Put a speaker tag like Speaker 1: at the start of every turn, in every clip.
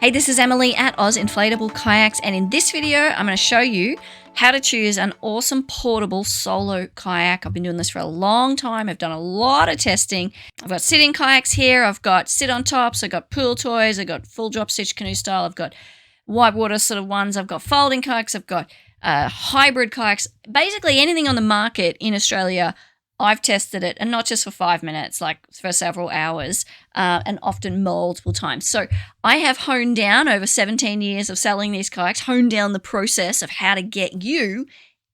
Speaker 1: Hey, this is Emily at Oz Inflatable Kayaks, and in this video, I'm going to show you how to choose an awesome portable solo kayak. I've been doing this for a long time. I've done a lot of testing. I've got sitting kayaks here. I've got sit on tops. I've got pool toys. I've got full drop stitch canoe style. I've got whitewater sort of ones. I've got folding kayaks. I've got hybrid kayaks. Basically anything on the market in Australia, I've tested it, and not just for 5 minutes, like for several hours, and often multiple times. So I have honed down over 17 years of selling these kayaks, honed down the process of how to get you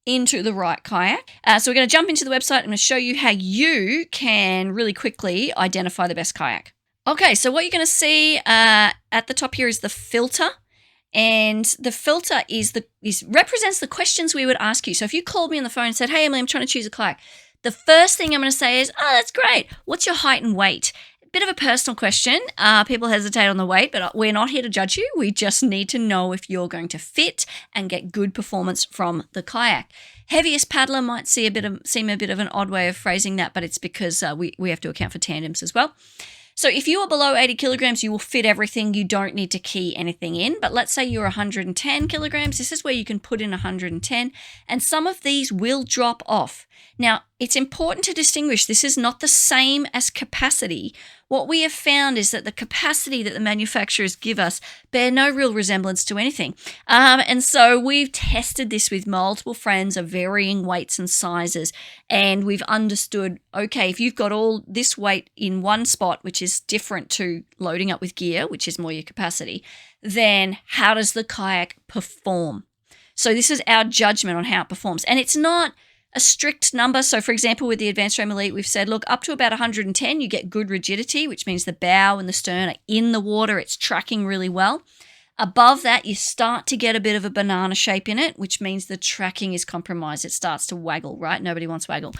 Speaker 1: into the right kayak. So we're going to jump into the website. I'm going to show you how you can really quickly identify the best kayak. Okay, so what you're going to see at the top here is the filter. And the filter represents the questions we would ask you. So if you called me on the phone and said, "Hey, Emily, I'm trying to choose a kayak," the first thing I'm going to say is, "Oh, that's great. What's your height and weight?" Bit of a personal question. People hesitate on the weight, but we're not here to judge you. We just need to know if you're going to fit and get good performance from the kayak. Heaviest paddler might seem a bit of an odd way of phrasing that, but it's because we have to account for tandems as well. So if you are below 80 kilograms, you will fit everything. You don't need to key anything in. But let's say you're 110 kilograms. This is where you can put in 110. And some of these will drop off. Now, it's important to distinguish. This is not the same as capacity. What we have found is that the capacity that the manufacturers give us bear no real resemblance to anything. And so we've tested this with multiple friends of varying weights and sizes. And we've understood, okay, if you've got all this weight in one spot, which is different to loading up with gear, which is more your capacity, then how does the kayak perform? So this is our judgment on how it performs. And it's not a strict number. So for example, with the Advanced Frame Elite, we've said, look, up to about 110, you get good rigidity, which means the bow and the stern are in the water. It's tracking really well. Above that, you start to get a bit of a banana shape in it, which means the tracking is compromised. It starts to waggle, right? Nobody wants waggle.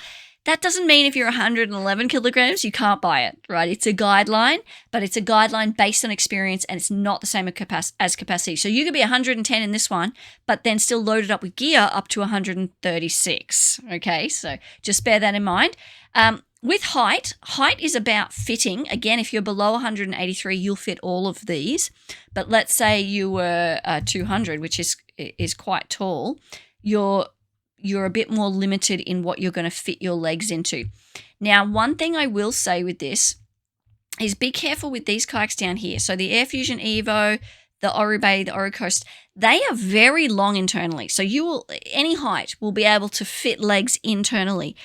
Speaker 1: That doesn't mean if you're 111 kilograms, you can't buy it, right? It's a guideline, but it's a guideline based on experience, and it's not the same as capacity. So you could be 110 in this one, but then still load it up with gear up to 136, okay? So just bear that in mind. With height is about fitting. Again, if you're below 183, you'll fit all of these. But let's say you were 200, which is quite tall. You're a bit more limited in what you're going to fit your legs into. Now, one thing I will say with this is be careful with these kayaks down here. So the Air Fusion Evo, the Orubay, the Coast, they are very long internally. So any height will be able to fit legs internally,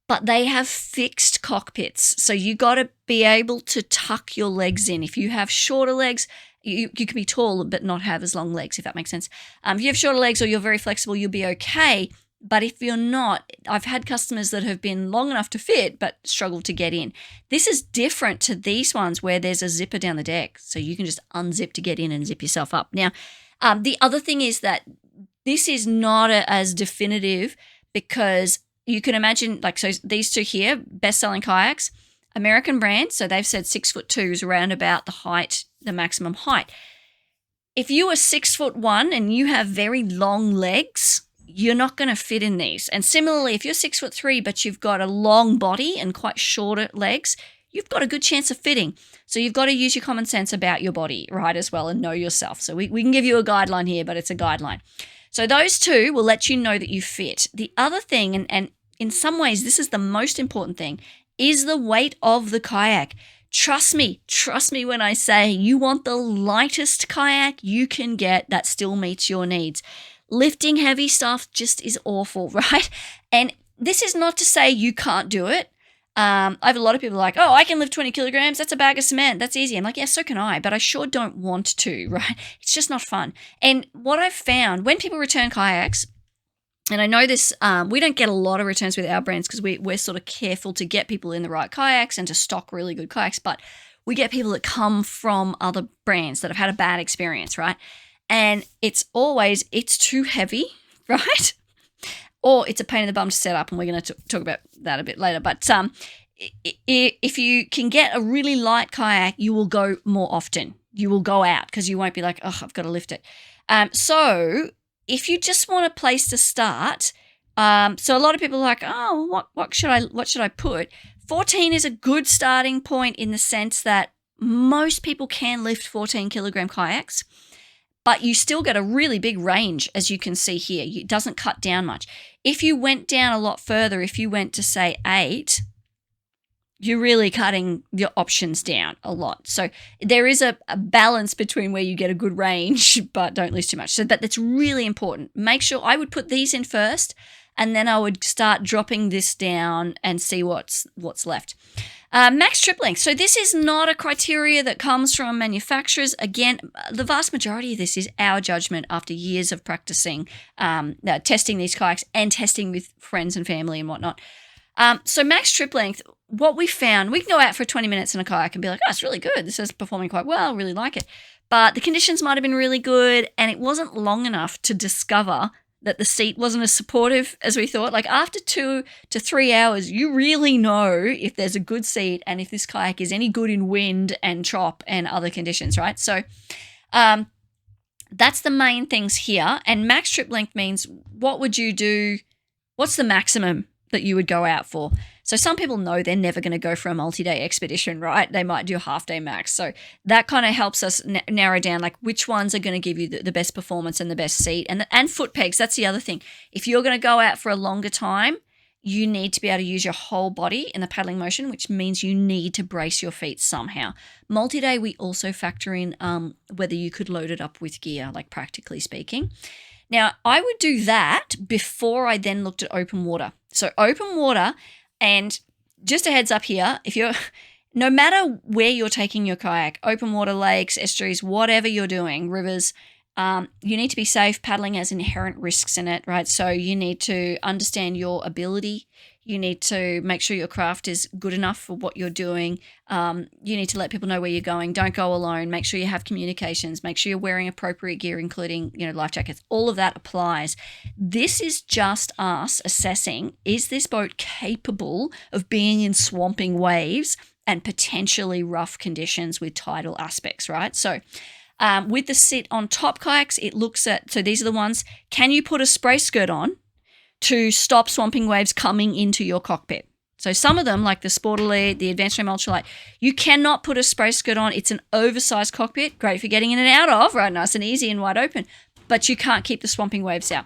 Speaker 1: but they have fixed cockpits. So you got to be able to tuck your legs in. If you have shorter legs, you can be tall but not have as long legs, if that makes sense. If you have shorter legs or you're very flexible, you'll be okay. But if you're not, I've had customers that have been long enough to fit but struggle to get in. This is different to these ones where there's a zipper down the deck. So you can just unzip to get in and zip yourself up. Now, the other thing is that this is not as definitive, because you can imagine, so these two here, best-selling kayaks, American brand, so they've said 6'2" is around about the maximum height. If you are 6'1" and you have very long legs, you're not going to fit in these. And similarly, if you're 6'3", but you've got a long body and quite shorter legs, you've got a good chance of fitting. So you've got to use your common sense about your body, right, as well, and know yourself. So we can give you a guideline here, but it's a guideline. So those two will let you know that you fit. The other thing, and in some ways this is the most important thing, is the weight of the kayak. Trust me when I say you want the lightest kayak you can get that still meets your needs. Lifting heavy stuff just is awful, right? And this is not to say you can't do it. I have a lot of people like, "Oh, I can lift 20 kilograms. That's a bag of cement. That's easy." I'm like, yeah, so can I, but I sure don't want to, right? It's just not fun. And what I've found when people return kayaks, and I know this, we don't get a lot of returns with our brands because we're sort of careful to get people in the right kayaks and to stock really good kayaks, but we get people that come from other brands that have had a bad experience, right? And it's too heavy, right? Or it's a pain in the bum to set up, and we're going to talk about that a bit later. But if you can get a really light kayak, you will go more often. You will go out because you won't be like, "Oh, I've got to lift it." So if you just want a place to start, so a lot of people are like, "Oh, what should I put?" 14 is a good starting point in the sense that most people can lift 14 kilogram kayaks, but you still get a really big range, as you can see here. It doesn't cut down much. If you went down a lot further, if you went to say 8, you're really cutting your options down a lot. So there is a balance between where you get a good range, but don't lose too much. So that's really important. Make sure I would put these in first, and then I would start dropping this down and see what's left. Max trip length. So this is not a criteria that comes from manufacturers. Again, the vast majority of this is our judgment after years of practicing, testing these kayaks and testing with friends and family and whatnot. So max trip length, what we found, we can go out for 20 minutes in a kayak and be like, oh, it's really good. This is performing quite well. Really like it. But the conditions might have been really good, and it wasn't long enough to discover that the seat wasn't as supportive as we thought. Like after 2 to 3 hours, you really know if there's a good seat and if this kayak is any good in wind and chop and other conditions, right? So that's the main things here. And max trip length means what would you do? What's the maximum that you would go out for? So some people know they're never going to go for a multi-day expedition, right? They might do a half-day max. So that kind of helps us narrow down like which ones are going to give you the best performance and the best seat. And foot pegs, that's the other thing. If you're going to go out for a longer time, you need to be able to use your whole body in the paddling motion, which means you need to brace your feet somehow. Multi-day, we also factor in whether you could load it up with gear, like practically speaking. Now, I would do that before I then looked at open water. So open water, and just a heads up here, if you're, no matter where you're taking your kayak, open water, lakes, estuaries, whatever you're doing, rivers, you need to be safe. Paddling has inherent risks in it, right? So you need to understand your ability. You need to make sure your craft is good enough for what you're doing. You need to let people know where you're going. Don't go alone. Make sure you have communications. Make sure you're wearing appropriate gear, including, life jackets. All of that applies. This is just us assessing, is this boat capable of being in swamping waves and potentially rough conditions with tidal aspects, right? So with the sit on top kayaks, it looks at, so these are the ones, can you put a spray skirt on to stop swamping waves coming into your cockpit? So some of them, like the Sport Elite, the Advanced Frame Ultralight, you cannot put a spray skirt on. It's an oversized cockpit, great for getting in and out of, right, nice and easy and wide open, but you can't keep the swamping waves out.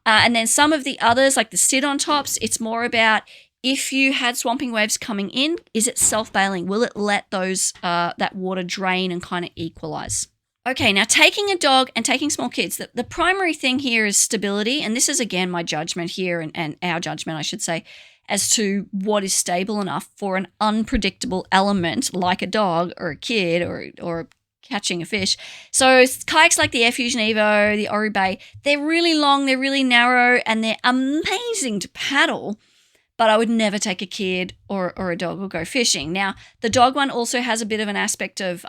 Speaker 1: And then some of the others, like the sit on tops, it's more about if you had swamping waves coming in, is it self-bailing? Will it let those that water drain and kind of equalize? Okay, now taking a dog and taking small kids, the primary thing here is stability. And this is, again, my judgment here and our judgment, I should say, as to what is stable enough for an unpredictable element like a dog or a kid or catching a fish. So kayaks like the Air Fusion Evo, the Ori Bay, they're really long, they're really narrow, and they're amazing to paddle. But I would never take a kid or a dog or go fishing. Now, the dog one also has a bit of an aspect of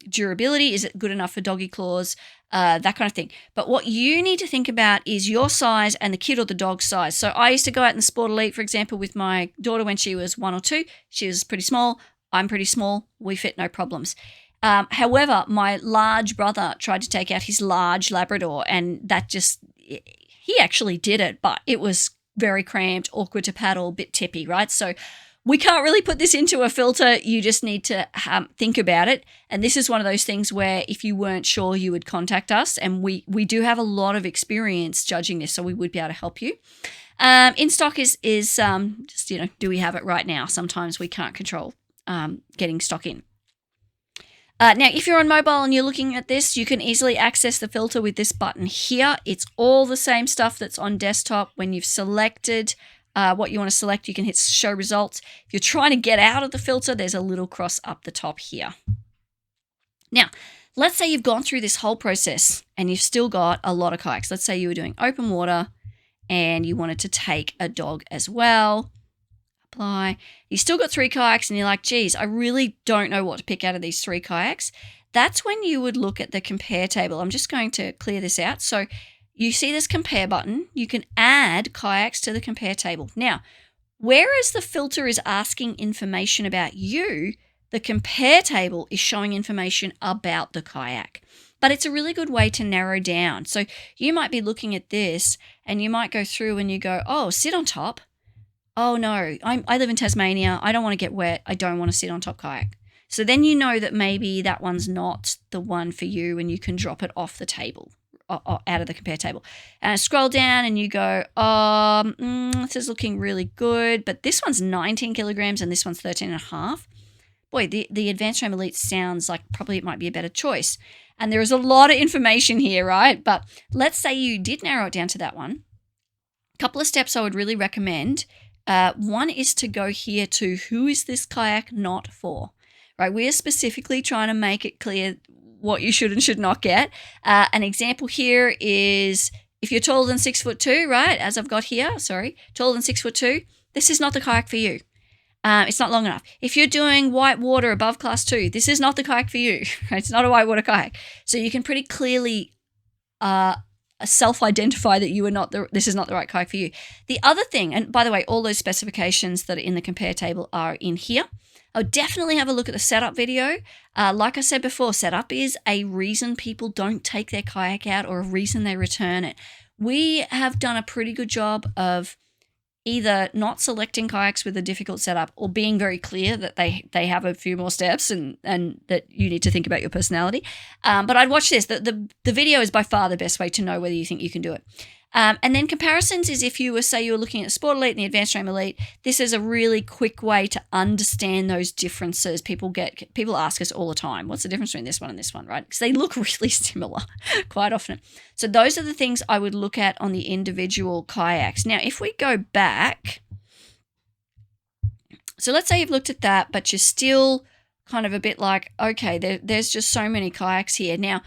Speaker 1: durability. Is it good enough for doggy claws? That kind of thing. But what you need to think about is your size and the kid or the dog's size. So I used to go out in the Sport Elite, for example, with my daughter when she was 1 or 2. She was pretty small. I'm pretty small. We fit no problems. However, my large brother tried to take out his large Labrador, and he actually did it, but it was very cramped, awkward to paddle, bit tippy, right? So we can't really put this into a filter. You just need to think about it. And this is one of those things where if you weren't sure, you would contact us. And we do have a lot of experience judging this, so we would be able to help you. In stock is just, do we have it right now? Sometimes we can't control getting stock in. Now, if you're on mobile and you're looking at this, you can easily access the filter with this button here. It's all the same stuff that's on desktop. When you've selected what you want to select, you can hit show results. If you're trying to get out of the filter, there's a little cross up the top here. Now, let's say you've gone through this whole process and you've still got a lot of kayaks. Let's say you were doing open water and you wanted to take a dog as well. Apply. You still got 3 kayaks and you're like, geez, I really don't know what to pick out of these 3 kayaks. That's when you would look at the compare table. I'm just going to clear this out. So you see this compare button. You can add kayaks to the compare table. Now, whereas the filter is asking information about you, the compare table is showing information about the kayak. But it's a really good way to narrow down. So you might be looking at this and you might go through and you go, oh, sit on top. Oh no, I live in Tasmania. I don't want to get wet. I don't want to sit on top kayak. So then you know that maybe that one's not the one for you and you can drop it off the table, out of the compare table. And I scroll down and you go, this is looking really good, but this one's 19 kilograms and this one's 13.5. Boy, the Advanced Frame Elite sounds like probably it might be a better choice. And there is a lot of information here, right? But let's say you did narrow it down to that one. A couple of steps I would really recommend. One is to go here to who is this kayak not for, right? We are specifically trying to make it clear what you should and should not get. An example here is if you're taller than 6'2", right? As I've got here, taller than 6'2", this is not the kayak for you. It's not long enough. If you're doing white water above class 2, this is not the kayak for you. Right? It's not a white water kayak. So you can pretty clearly self-identify that you are not this is not the right kayak for you. The other thing, and by the way, all those specifications that are in the compare table are in here. I'll definitely have a look at the setup video. Like I said before, setup is a reason people don't take their kayak out or a reason they return it. We have done a pretty good job of either not selecting kayaks with a difficult setup or being very clear that they have a few more steps and that you need to think about your personality. But I'd watch this. The video is by far the best way to know whether you think you can do it. And then comparisons is if you were, say you were looking at the Sport Elite and the Advanced Frame Elite, this is a really quick way to understand those differences. People ask us all the time, what's the difference between this one and this one, right? Because they look really similar quite often. So those are the things I would look at on the individual kayaks. Now, if we go back, so let's say you've looked at that, but you're still kind of a bit like, okay, there's just so many kayaks here. Now,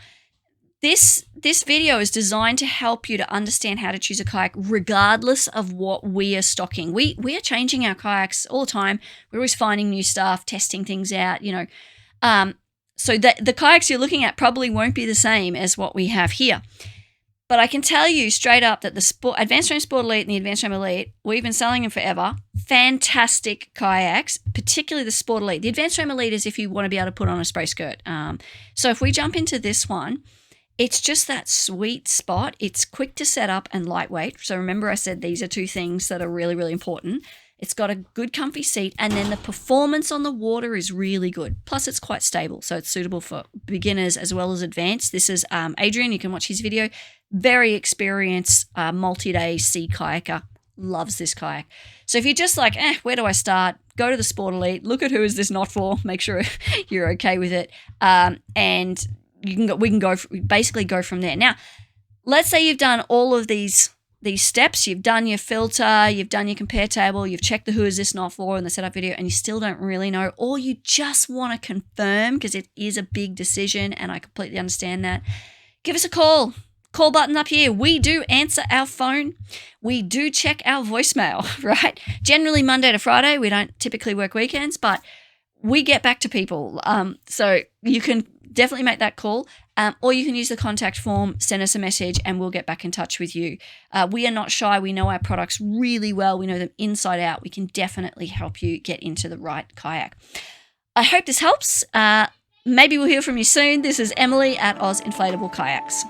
Speaker 1: This video is designed to help you to understand how to choose a kayak regardless of what we are stocking. We are changing our kayaks all the time. We're always finding new stuff, testing things out, so that the kayaks you're looking at probably won't be the same as what we have here. But I can tell you straight up that the Advanced Frame Sport Elite and the Advanced Frame Elite, we've been selling them forever. Fantastic kayaks, particularly the Sport Elite. The Advanced Frame Elite is if you want to be able to put on a spray skirt. So if we jump into this one, it's just that sweet spot. It's quick to set up and lightweight. So remember I said these are two things that are really, really important. It's got a good comfy seat, and then the performance on the water is really good. Plus it's quite stable, so it's suitable for beginners as well as advanced. This is Adrian. You can watch his video. Very experienced multi-day sea kayaker. Loves this kayak. So if you're just like, where do I start? Go to the Sport Elite. Look at who is this not for. Make sure you're okay with it. And we can basically go from there. Now, let's say you've done all of these steps. You've done your filter, you've done your compare table, you've checked the who is this not for in the setup video, and you still don't really know, or you just want to confirm because it is a big decision, and I completely understand that. Give us a call. Call button up here. We do answer our phone. We do check our voicemail, right? Generally Monday to Friday. We don't typically work weekends, but we get back to people. So you can definitely make that call, or you can use the contact form, send us a message, and we'll get back in touch with you. We are not shy. We know our products really well. We know them inside out. We can definitely help you get into the right kayak. I hope this helps. Maybe we'll hear from you soon. This is Emily at Oz Inflatable Kayaks.